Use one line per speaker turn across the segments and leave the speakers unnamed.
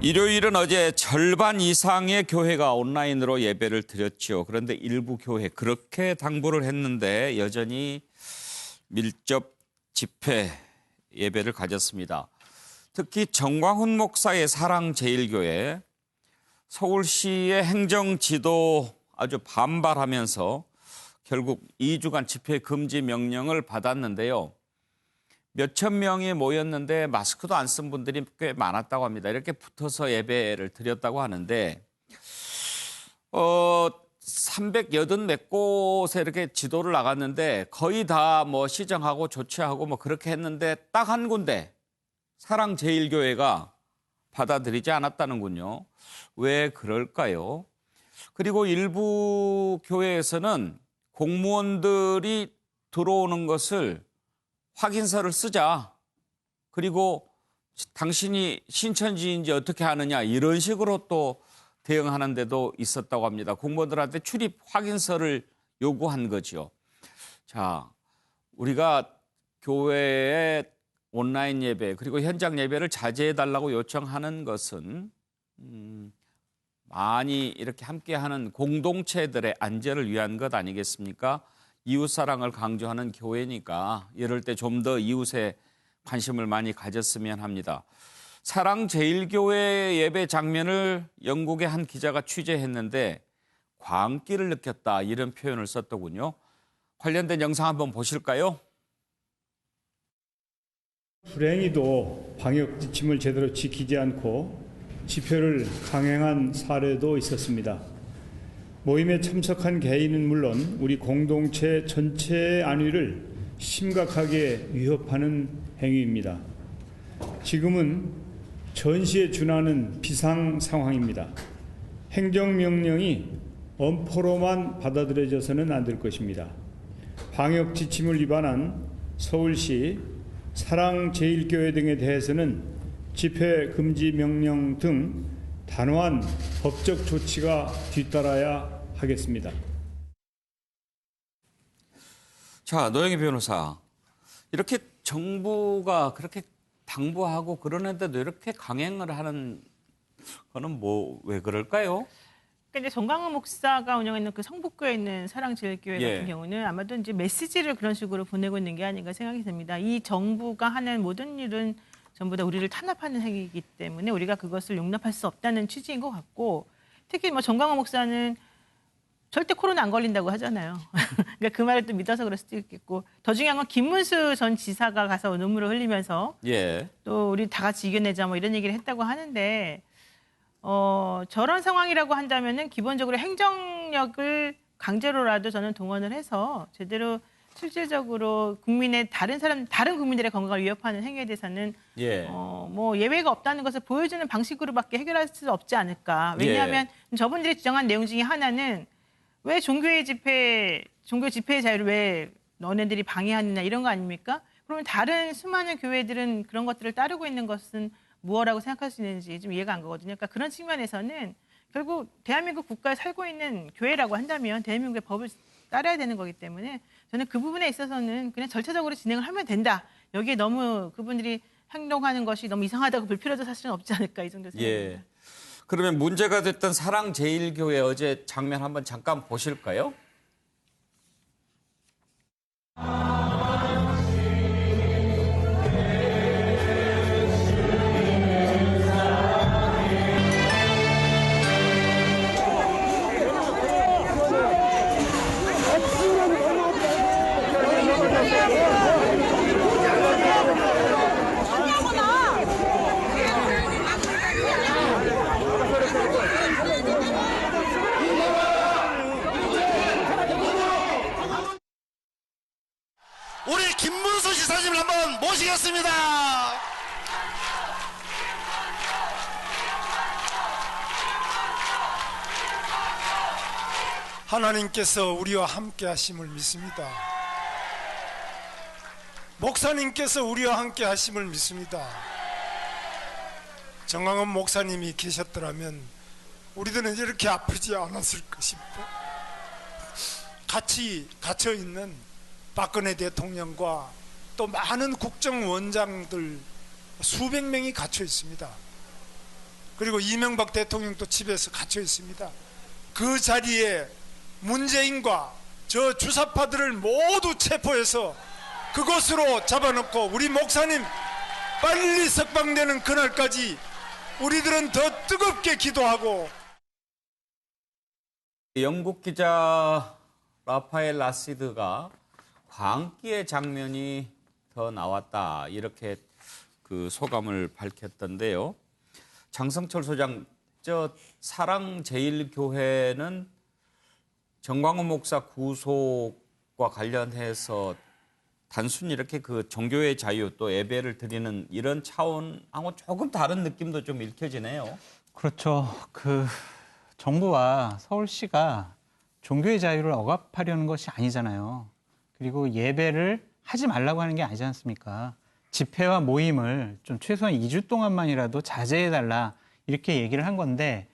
일요일은 어제 절반 이상의 교회가 온라인으로 예배를 드렸죠. 그런데 일부 교회 그렇게 당부를 했는데 여전히 밀접 집회 예배를 가졌습니다. 특히 정광훈 목사의 사랑제일교회, 서울시의 행정지도 아주 반발하면서 결국 2주간 집회 금지 명령을 받았는데요. 몇천 명이 모였는데 마스크도 안 쓴 분들이 꽤 많았다고 합니다. 이렇게 붙어서 예배를 드렸다고 하는데 380 몇 곳에 이렇게 지도를 나갔는데 거의 다 뭐 시정하고 조치하고 뭐 그렇게 했는데 딱 한 군데 사랑제일교회가 받아들이지 않았다는군요. 왜 그럴까요? 그리고 일부 교회에서는 공무원들이 들어오는 것을 확인서를 쓰자. 그리고 당신이 신천지인지 어떻게 하느냐 이런 식으로 또 대응하는 데도 있었다고 합니다. 공무원들한테 출입 확인서를 요구한 거죠. 자, 우리가 교회의 온라인 예배 그리고 현장 예배를 자제해달라고 요청하는 것은 많이 이렇게 함께하는 공동체들의 안전을 위한 것 아니겠습니까? 이웃사랑을 강조하는 교회니까 이럴 때 좀 더 이웃에 관심을 많이 가졌으면 합니다. 사랑제일교회 예배 장면을 영국의 한 기자가 취재했는데 광기를 느꼈다 이런 표현을 썼더군요. 관련된 영상 한번 보실까요?
불행히도 방역 지침을 제대로 지키지 않고 집회를 강행한 사례도 있었습니다. 모임에 참석한 개인은 물론 우리 공동체 전체의 안위를 심각하게 위협하는 행위입니다. 지금은 전시에 준하는 비상 상황입니다. 행정명령이 엄포로만 받아들여져서는 안 될 것입니다. 방역 지침을 위반한 서울시 사랑제일교회 등에 대해서는 집회 금지 명령 등 단호한 법적 조치가 뒤따라야 하겠습니다.
자, 노영희 변호사. 이렇게 정부가 그렇게 당부하고 그러는데도 이렇게 강행을 하는 거는 왜 그럴까요?
근데 정광훈 목사가 운영하는 그 성북구에 있는 사랑제일교회 같은 경우는 아마도 이제 메시지를 그런 식으로 보내고 있는 게 아닌가 생각이 듭니다. 이 정부가 하는 모든 일은 전부 다 우리를 탄압하는 행위이기 때문에 우리가 그것을 용납할 수 없다는 취지인 것 같고, 특히 뭐 정광훈 목사는 절대 코로나 안 걸린다고 하잖아요. 그러니까 그 말을 또 믿어서 그럴 수도 있겠고, 더 중요한 건 김문수 전 지사가 가서 눈물을 흘리면서 또 우리 다 같이 이겨내자 뭐 이런 얘기를 했다고 하는데, 저런 상황이라고 한다면은 기본적으로 행정력을 강제로라도 저는 동원을 해서 제대로 실질적으로 국민의 다른 국민들의 건강을 위협하는 행위에 대해서는 뭐 예외가 없다는 것을 보여주는 방식으로밖에 해결할 수 없지 않을까. 왜냐하면 저분들이 주장한 내용 중에 하나는 왜 종교 집회의 자유를 왜 너네들이 방해하느냐 이런 거 아닙니까? 그러면 다른 수많은 교회들은 그런 것들을 따르고 있는 것은 무엇라고 생각할 수 있는지 좀 이해가 안 가거든요. 그러니까 그런 측면에서는 결국 대한민국 국가에 살고 있는 교회라고 한다면 대한민국의 법을 따라야 되는 거기 때문에 저는 그 부분에 있어서는 그냥 절차적으로 진행을 하면 된다. 여기에 너무 그분들이 행동하는 것이 너무 이상하다고 볼 필요도 사실은 없지 않을까 이 정도 생각입니다.
그러면 문제가 됐던 사랑제일교회 어제 장면 한번 잠깐 보실까요?
우리 김문수 지사님을 한번 모시겠습니다.
하나님께서 우리와 함께 하심을 믿습니다. 목사님께서 우리와 함께 하심을 믿습니다. 정광훈 목사님이 계셨더라면 우리들은 이렇게 아프지 않았을 것입니다. 같이 갇혀있는 박근혜 대통령과 또 많은 국정원장들 수백 명이 갇혀 있습니다. 그리고 이명박 대통령도 집에서 갇혀 있습니다. 그 자리에 문재인과 저 주사파들을 모두 체포해서 그곳으로 잡아놓고 우리 목사님 빨리 석방되는 그날까지 우리들은 더 뜨겁게 기도하고.
영국 기자 라파엘 라시드가 광기의 장면이 더 나왔다 이렇게 그 소감을 밝혔던데요. 장성철 소장, 저 사랑제일교회는 정광훈 목사 구속과 관련해서 단순히 이렇게 그 종교의 자유 또 예배를 드리는 이런 차원하고 조금 다른 느낌도 좀 읽혀지네요.
그렇죠. 정부와 서울시가 종교의 자유를 억압하려는 것이 아니잖아요. 그리고 예배를 하지 말라고 하는 게 아니지 않습니까? 집회와 모임을 좀 최소한 2주 동안만이라도 자제해달라 이렇게 얘기를 한 건데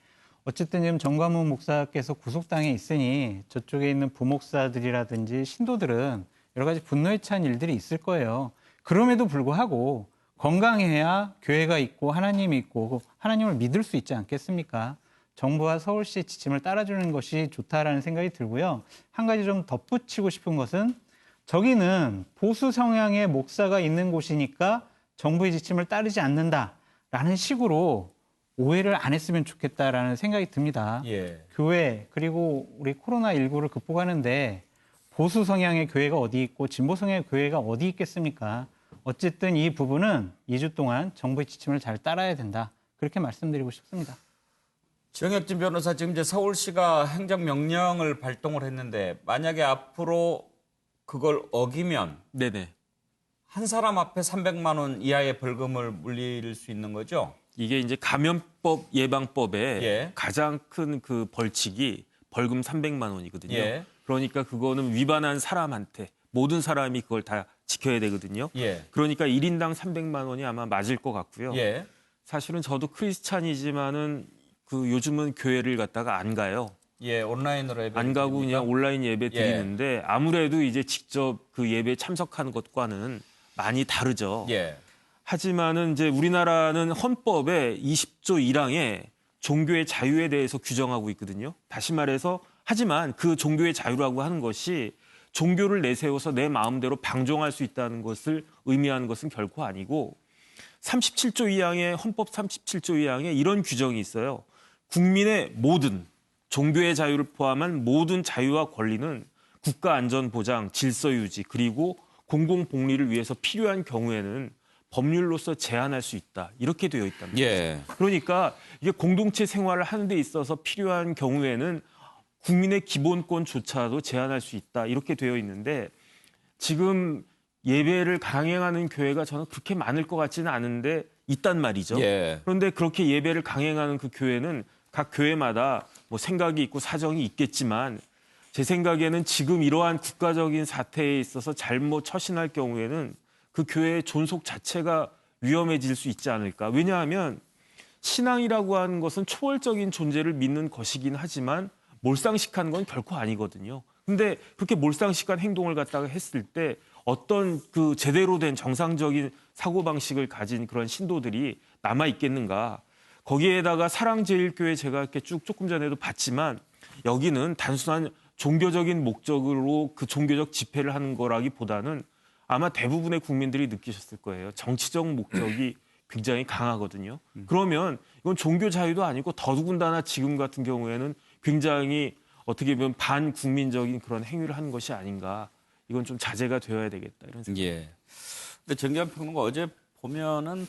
어쨌든 지금 정광훈 목사께서 구속당해 있으니 저쪽에 있는 부목사들이라든지 신도들은 여러 가지 분노에 찬 일들이 있을 거예요. 그럼에도 불구하고 건강해야 교회가 있고 하나님이 있고 하나님을 믿을 수 있지 않겠습니까? 정부와 서울시의 지침을 따라주는 것이 좋다라는 생각이 들고요. 한 가지 좀 덧붙이고 싶은 것은 저기는 보수 성향의 목사가 있는 곳이니까 정부의 지침을 따르지 않는다라는 식으로 오해를 안 했으면 좋겠다라는 생각이 듭니다.
예.
교회 그리고 우리 코로나19를 극복하는데 보수 성향의 교회가 어디 있고 진보 성향의 교회가 어디 있겠습니까? 어쨌든 이 부분은 2주 동안 정부의 지침을 잘 따라야 된다. 그렇게 말씀드리고 싶습니다.
정혁진 변호사, 지금 이제 서울시가 행정명령을 발동을 했는데 만약에 앞으로 그걸 어기면
네네.
한 사람 앞에 300만 원 이하의 벌금을 물릴 수 있는 거죠?
이게 이제 감염법 예방법의
예.
가장 큰 그 벌칙이 벌금 300만 원이거든요.
예.
그러니까 그거는 위반한 사람한테 모든 사람이 그걸 다 지켜야 되거든요.
예.
그러니까 1인당 300만 원이 아마 맞을 것 같고요.
예.
사실은 저도 크리스찬이지만은 그 요즘은 교회를 갔다가 안 가요.
예, 온라인으로 예배
안 가고
드립니까?
그냥 온라인 예배 드리는데 아무래도 이제 직접 그 예배에 참석하는 것과는 많이 다르죠.
예.
하지만은 이제 우리나라는 헌법의 20조 1항에 종교의 자유에 대해서 규정하고 있거든요. 다시 말해서 하지만 그 종교의 자유라고 하는 것이 종교를 내세워서 내 마음대로 방종할 수 있다는 것을 의미하는 것은 결코 아니고 37조 2항에 헌법 37조 2항에 이런 규정이 있어요. 국민의 모든 종교의 자유를 포함한 모든 자유와 권리는 국가 안전 보장, 질서 유지 그리고 공공 복리를 위해서 필요한 경우에는 법률로서 제한할 수 있다. 이렇게 되어 있답니다.
예.
그러니까 이게 공동체 생활을 하는 데 있어서 필요한 경우에는 국민의 기본권조차도 제한할 수 있다. 이렇게 되어 있는데 지금 예배를 강행하는 교회가 저는 그렇게 많을 것 같지는 않은데 있단 말이죠.
예.
그런데 그렇게 예배를 강행하는 그 교회는 각 교회마다 뭐 생각이 있고 사정이 있겠지만 제 생각에는 지금 이러한 국가적인 사태에 있어서 잘못 처신할 경우에는 그 교회의 존속 자체가 위험해질 수 있지 않을까. 왜냐하면 신앙이라고 하는 것은 초월적인 존재를 믿는 것이긴 하지만 몰상식한 건 결코 아니거든요. 근데 그렇게 몰상식한 행동을 갖다가 했을 때 어떤 그 제대로 된 정상적인 사고방식을 가진 그런 신도들이 남아있겠는가. 거기에다가 사랑제일교회 제가 이렇게 쭉 조금 전에도 봤지만 여기는 단순한 종교적인 목적으로 그 종교적 집회를 하는 거라기보다는 아마 대부분의 국민들이 느끼셨을 거예요. 정치적 목적이 굉장히 강하거든요. 그러면 이건 종교 자유도 아니고 더더군다나 지금 같은 경우에는 굉장히 어떻게 보면 반국민적인 그런 행위를 하는 것이 아닌가. 이건 좀 자제가 되어야 되겠다 이런 생각.
예. 근데 정기환 평론가 어제 보면은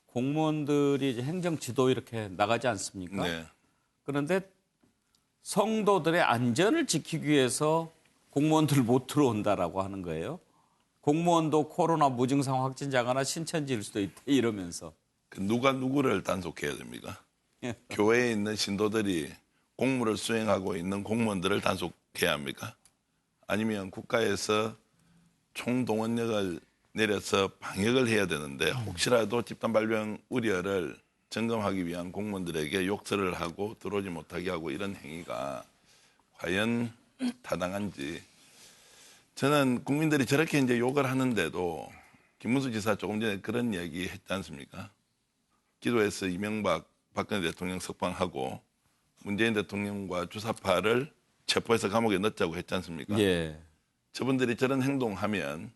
공무원들이 이제 행정 지도 이렇게 나가지 않습니까?
네.
그런데 성도들의 안전을 지키기 위해서 공무원들 못 들어온다라고 하는 거예요. 공무원도 코로나 무증상 확진자거나 신천지일 수도 있다 이러면서.
누가 누구를 단속해야 됩니까?
예.
교회에 있는 신도들이 공무를 수행하고 있는 공무원들을 단속해야 합니까? 아니면 국가에서 총동원령을 내려서 방역을 해야 되는데 혹시라도 집단 발병 우려를 점검하기 위한 공무원들에게 욕설을 하고 들어오지 못하게 하고 이런 행위가 과연 타당한지. 저는 국민들이 저렇게 이제 욕을 하는데도 김문수 지사 조금 전에 그런 얘기 했지 않습니까? 기도에서 이명박 박근혜 대통령 석방하고 문재인 대통령과 주사파를 체포해서 감옥에 넣자고 했지 않습니까?
예.
저분들이 저런 행동하면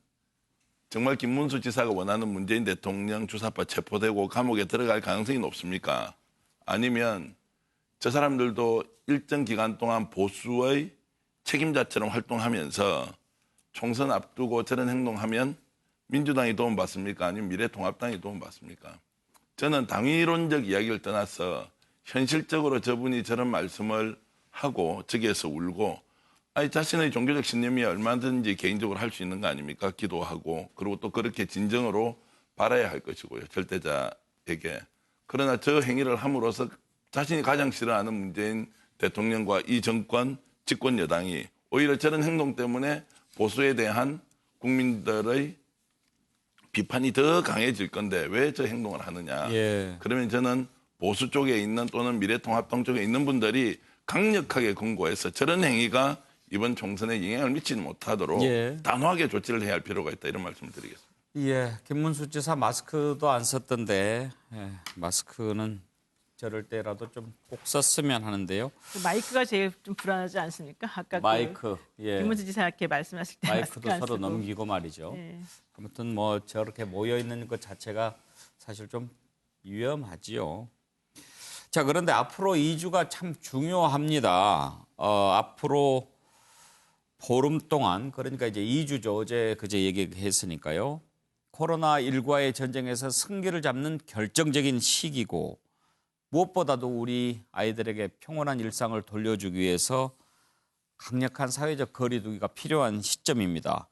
정말 김문수 지사가 원하는 문재인 대통령 주사파 체포되고 감옥에 들어갈 가능성이 높습니까? 아니면 저 사람들도 일정 기간 동안 보수의 책임자처럼 활동하면서 총선 앞두고 저런 행동하면 민주당이 도움받습니까? 아니면 미래통합당이 도움받습니까? 저는 당위론적 이야기를 떠나서 현실적으로 저분이 저런 말씀을 하고 저기에서 울고 아니 자신의 종교적 신념이 얼마든지 개인적으로 할 수 있는 거 아닙니까? 기도하고 그리고 또 그렇게 진정으로 바라야 할 것이고요. 절대자에게. 그러나 저 행위를 함으로써 자신이 가장 싫어하는 문재인 대통령과 이 정권 집권 여당이 오히려 저런 행동 때문에 보수에 대한 국민들의 비판이 더 강해질 건데 왜 저 행동을 하느냐.
예.
그러면 저는 보수 쪽에 있는 또는 미래통합당 쪽에 있는 분들이 강력하게 권고해서 저런 행위가 이번 총선에 영향을 미치지 못하도록
예.
단호하게 조치를 해야 할 필요가 있다 이런 말씀을 드리겠습니다.
예, 김문수 지사 마스크도 안 썼던데 마스크는 저럴 때라도 좀 꼭 썼으면 하는데요.
그 마이크가 제일 좀 불안하지 않습니까? 아까
마이크, 예.
김문수 지사 이렇게 말씀하실 때
마이크도
마스크 안
서로
쓰고.
넘기고 말이죠.
예.
아무튼 뭐 저렇게 모여 있는 것 자체가 사실 좀 위험하지요. 자, 그런데 앞으로 2주가 참 중요합니다. 앞으로 보름 동안, 그러니까 이제 2주죠. 어제 그제 얘기했으니까요. 코로나19와의 전쟁에서 승기를 잡는 결정적인 시기고 무엇보다도 우리 아이들에게 평온한 일상을 돌려주기 위해서 강력한 사회적 거리두기가 필요한 시점입니다.